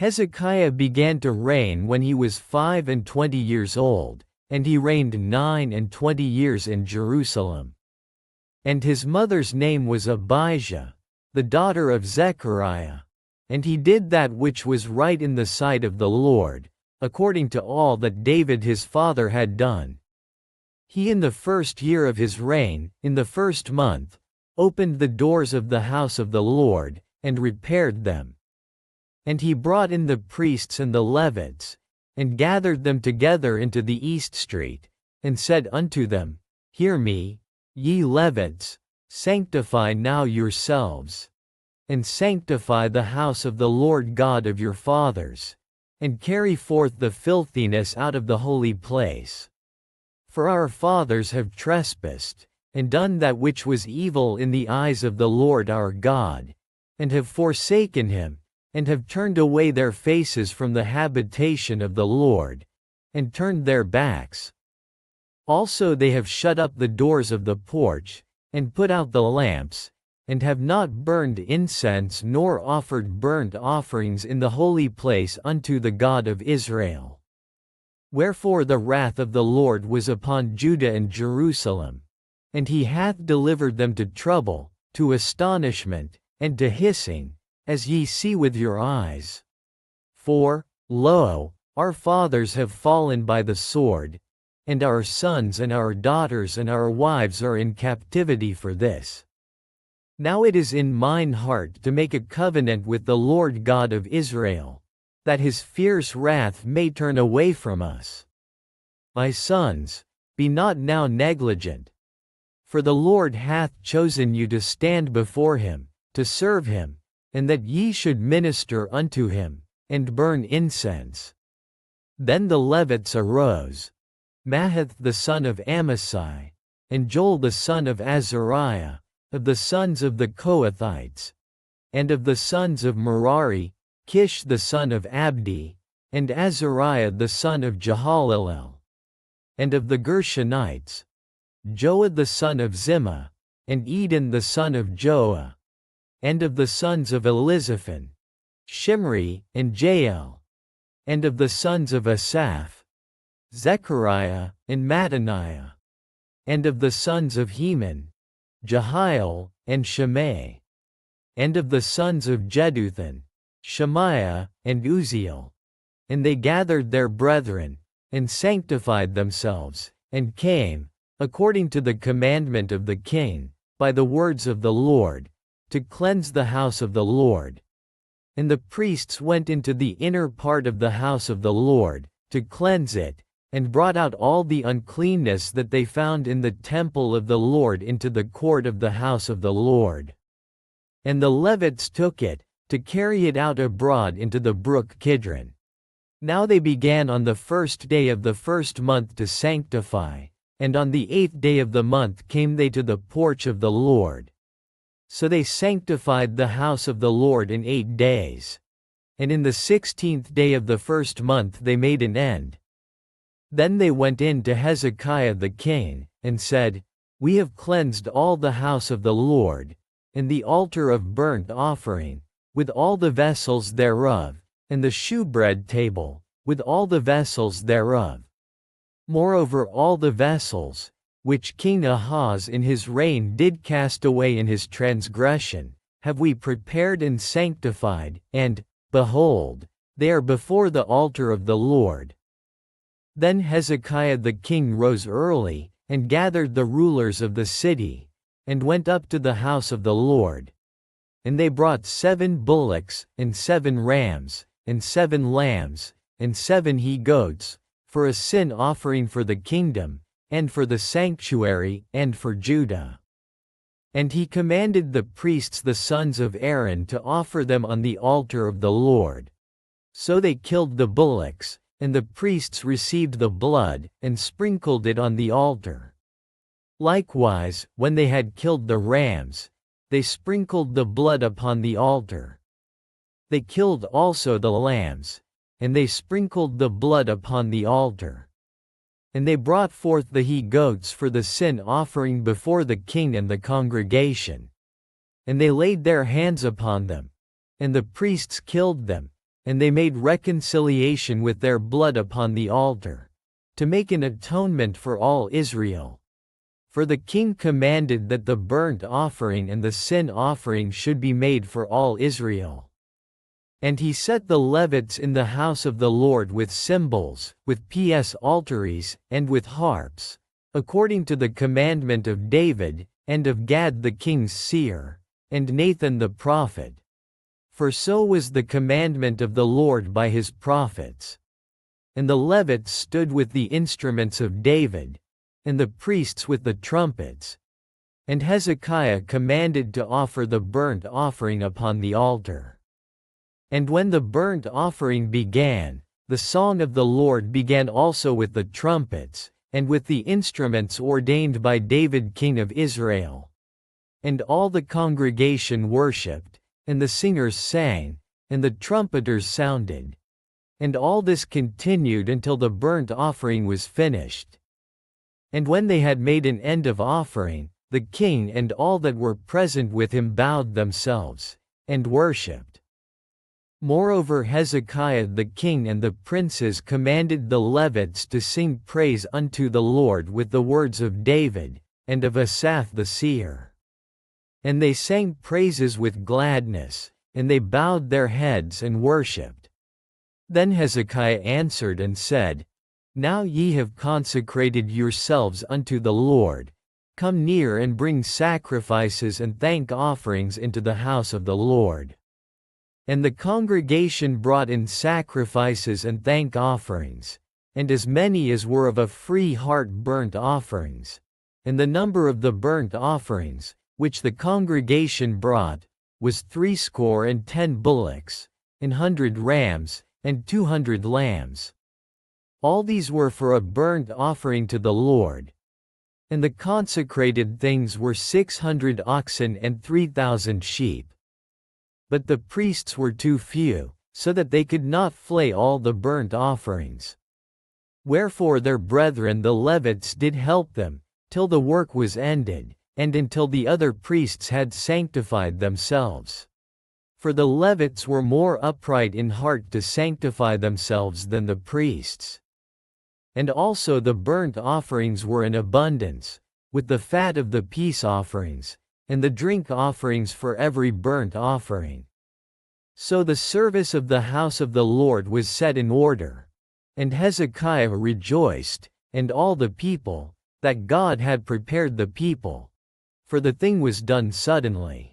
Hezekiah began to reign when he was 25 years old, and he reigned 29 years in Jerusalem. And his mother's name was Abijah, the daughter of Zechariah. And he did that which was right in the sight of the Lord, according to all that David his father had done. He in the first year of his reign, in the first month, opened the doors of the house of the Lord, and repaired them. And he brought in the priests and the Levites, and gathered them together into the east street, and said unto them, Hear me, ye Levites, sanctify now yourselves, and sanctify the house of the Lord God of your fathers, and carry forth the filthiness out of the holy place. For our fathers have trespassed, and done that which was evil in the eyes of the Lord our God, and have forsaken him, and have turned away their faces from the habitation of the Lord, and turned their backs. Also they have shut up the doors of the porch, and put out the lamps, and have not burned incense nor offered burnt offerings in the holy place unto the God of Israel. Wherefore the wrath of the Lord was upon Judah and Jerusalem, and he hath delivered them to trouble, to astonishment, and to hissing, as ye see with your eyes. For, lo, our fathers have fallen by the sword, and our sons and our daughters and our wives are in captivity for this. Now it is in mine heart to make a covenant with the Lord God of Israel, that his fierce wrath may turn away from us. My sons, be not now negligent. For the Lord hath chosen you to stand before him, to serve him, and that ye should minister unto him, and burn incense. Then the Levites arose, Mahath the son of Amasai, and Joel the son of Azariah, of the sons of the Kohathites, and of the sons of Merari, Kish the son of Abdi, and Azariah the son of Jehalelel, and of the Gershonites, Joah the son of Zimmah, and Eden the son of Joah, and of the sons of Elizaphan, Shimri, and Jael, and of the sons of Asaph, Zechariah, and Mattaniah, and of the sons of Heman, Jehiel, and Shimei, and of the sons of Jeduthun, Shemaiah, and Uzziel. And they gathered their brethren, and sanctified themselves, and came, according to the commandment of the king, by the words of the Lord, to cleanse the house of the Lord. And the priests went into the inner part of the house of the Lord, to cleanse it, and brought out all the uncleanness that they found in the temple of the Lord into the court of the house of the Lord. And the Levites took it, to carry it out abroad into the brook Kidron. Now they began on the first day of the first month to sanctify, and on the 8th day of the month came they to the porch of the Lord. So they sanctified the house of the Lord in 8 days. And in the 16th day of the first month they made an end. Then they went in to Hezekiah the king, and said, We have cleansed all the house of the Lord, and the altar of burnt offering, with all the vessels thereof, and the shewbread table, with all the vessels thereof. Moreover all the vessels, which King Ahaz in his reign did cast away in his transgression, have we prepared and sanctified, and, behold, they are before the altar of the Lord. Then Hezekiah the king rose early, and gathered the rulers of the city, and went up to the house of the Lord. And they brought 7 bullocks, and 7 rams, and 7 lambs, and 7 he-goats, for a sin offering for the kingdom, and for the sanctuary, and for Judah. And he commanded the priests the sons of Aaron to offer them on the altar of the Lord. So they killed the bullocks, and the priests received the blood, and sprinkled it on the altar. Likewise, when they had killed the rams, they sprinkled the blood upon the altar. They killed also the lambs, and they sprinkled the blood upon the altar. And they brought forth the he-goats for the sin offering before the king and the congregation. And they laid their hands upon them, and the priests killed them, and they made reconciliation with their blood upon the altar, to make an atonement for all Israel. For the king commanded that the burnt offering and the sin offering should be made for all Israel. And he set the Levites in the house of the Lord with cymbals, with psalteries, and with harps, according to the commandment of David, and of Gad the king's seer, and Nathan the prophet. For so was the commandment of the Lord by his prophets. And the Levites stood with the instruments of David, and the priests with the trumpets. And Hezekiah commanded to offer the burnt offering upon the altar. And when the burnt offering began, the song of the Lord began also with the trumpets, and with the instruments ordained by David king of Israel. And all the congregation worshipped, and the singers sang, and the trumpeters sounded. And all this continued until the burnt offering was finished. And when they had made an end of offering, the king and all that were present with him bowed themselves, and worshipped. Moreover Hezekiah the king and the princes commanded the Levites to sing praise unto the Lord with the words of David, and of Asaph the seer. And they sang praises with gladness, and they bowed their heads and worshipped. Then Hezekiah answered and said, Now ye have consecrated yourselves unto the Lord. Come near and bring sacrifices and thank offerings into the house of the Lord. And the congregation brought in sacrifices and thank offerings, and as many as were of a free heart burnt offerings. And the number of the burnt offerings, which the congregation brought, was 70 bullocks, 100 rams, and 200 lambs. All these were for a burnt offering to the Lord. And the consecrated things were 600 oxen and 3,000 sheep. But the priests were too few, so that they could not flay all the burnt offerings. Wherefore their brethren the Levites did help them, till the work was ended, and until the other priests had sanctified themselves. For the Levites were more upright in heart to sanctify themselves than the priests. And also the burnt offerings were in abundance, with the fat of the peace offerings, and the drink offerings for every burnt offering. So the service of the house of the Lord was set in order. And Hezekiah rejoiced, and all the people, that God had prepared the people. For the thing was done suddenly.